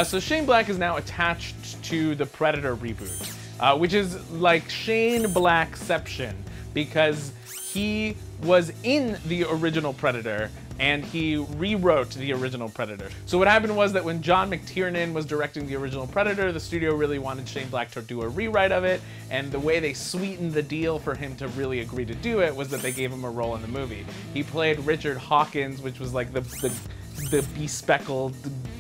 So Shane Black is now attached to the Predator reboot, which is like Shane Blackception, because he was in the original Predator and he rewrote the original Predator. So what happened was that when John McTiernan was directing the original Predator, the studio really wanted Shane Black to do a rewrite of it, and the way they sweetened the deal for him to really agree to do it was that they gave him a role in the movie. He played Richard Hawkins, which was like the bespeckled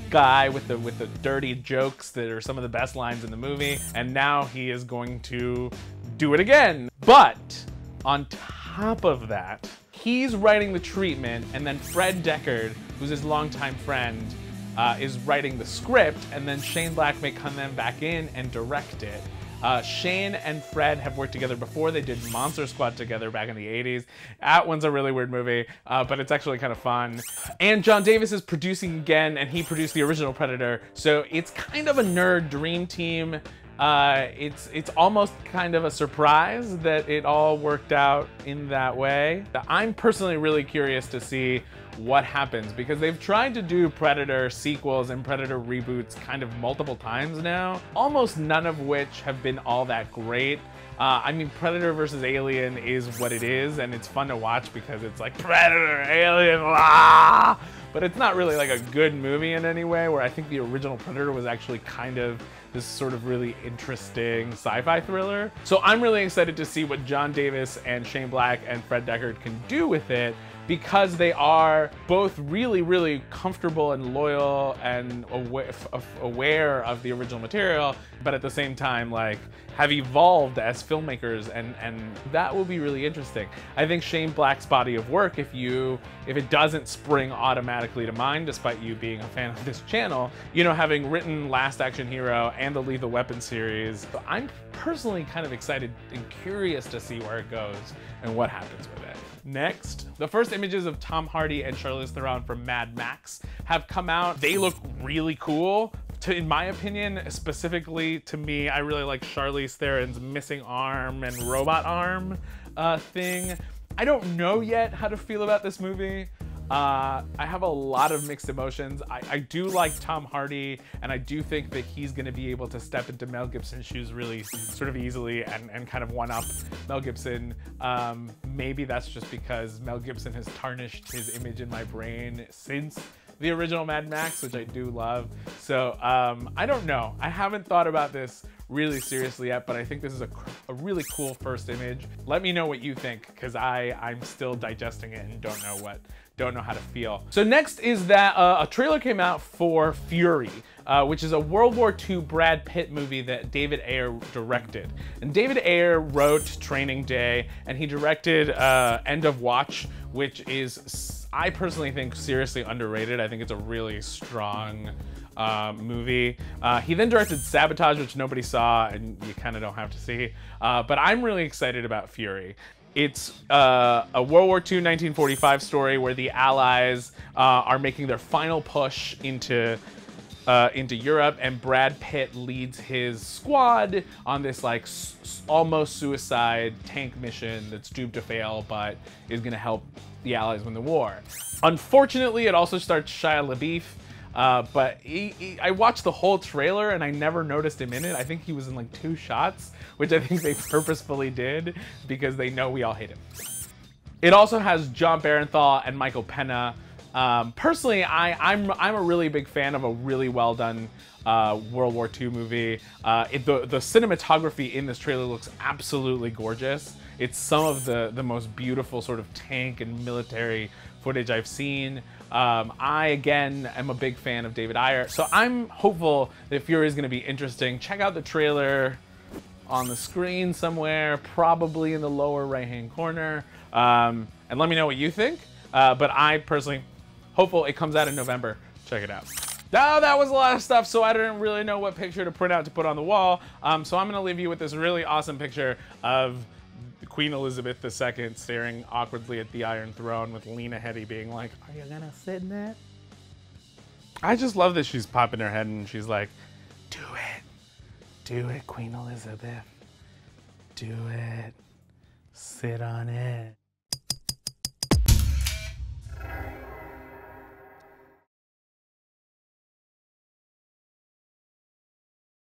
guy with the dirty jokes that are some of the best lines in the movie, and now he is going to do it again. But on top of that, he's writing the treatment, and then Fred Deckard, who's his longtime friend, is writing the script, and then Shane Black may come then back in and direct it. Shane and Fred have worked together before. They did Monster Squad together back in the 80s. That one's a really weird movie, but it's actually kind of fun. And John Davis is producing again, and he produced the original Predator, so it's kind of a nerd dream team. It's almost kind of a surprise that it all worked out in that way. I'm personally really curious to see what happens, because they've tried to do Predator sequels and Predator reboots kind of multiple times now, almost none of which have been all that great. I mean, Predator versus Alien is what it is, and it's fun to watch because it's like Predator, Alien, blah! But it's not really like a good movie in any way, where I think the original Predator was actually kind of this sort of really interesting sci-fi thriller. So I'm really excited to see what John Davis and Shane Black and Fred Deckard can do with it, because they are both really, really comfortable and loyal and aware of the original material, but at the same time, like, have evolved as filmmakers, and that will be really interesting. I think Shane Black's body of work, if it doesn't spring automatically to mind, despite you being a fan of this channel, you know, having written Last Action Hero and the Lethal Weapon series, I'm personally kind of excited and curious to see where it goes and what happens with it. Next, the first images of Tom Hardy and Charlize Theron from Mad Max have come out. They look really cool. In my opinion, specifically to me, I really like Charlize Theron's missing arm and robot arm thing. I don't know yet how to feel about this movie. I have a lot of mixed emotions. I do like Tom Hardy, and I do think that he's going to be able to step into Mel Gibson's shoes really sort of easily and kind of one-up Mel Gibson. Maybe that's just because Mel Gibson has tarnished his image in my brain since the original Mad Max, which I do love. So I don't know. I haven't thought about this really seriously yet, but I think this is a really cool first image. Let me know what you think, because I'm still digesting it and don't know how to feel. So next is that a trailer came out for Fury, which is a World War II Brad Pitt movie that David Ayer directed. And David Ayer wrote Training Day, and he directed End of Watch, which is, I personally think, seriously underrated. I think it's a really strong movie. He then directed Sabotage, which nobody saw and you kind of don't have to see. But I'm really excited about Fury. It's a World War II 1945 story where the Allies are making their final push into Europe, and Brad Pitt leads his squad on this like almost suicide tank mission that's doomed to fail, but is going to help the Allies win the war. Unfortunately, it also starts Shia LaBeouf, but I watched the whole trailer and I never noticed him in it. I think he was in like 2 shots, which I think they purposefully did because they know we all hate him. It also has John Barenthal and Michael Pena. Personally, I'm a really big fan of a really well done World War II movie. The cinematography in this trailer looks absolutely gorgeous. It's some of the most beautiful sort of tank and military footage I've seen. I, again, am a big fan of David Ayer, so I'm hopeful that Fury is going to be interesting. Check out the trailer on the screen somewhere, probably in the lower right-hand corner, and let me know what you think. But I personally, hopeful it comes out in November. Check it out. Now, that was a lot of stuff, so I didn't really know what picture to print out to put on the wall. So I'm going to leave you with this really awesome picture of Queen Elizabeth II staring awkwardly at the Iron Throne with Lena Headey being like, "Are you gonna sit in that?" I just love that she's popping her head and she's like, "Do it. Do it, Queen Elizabeth. Do it. Sit on it."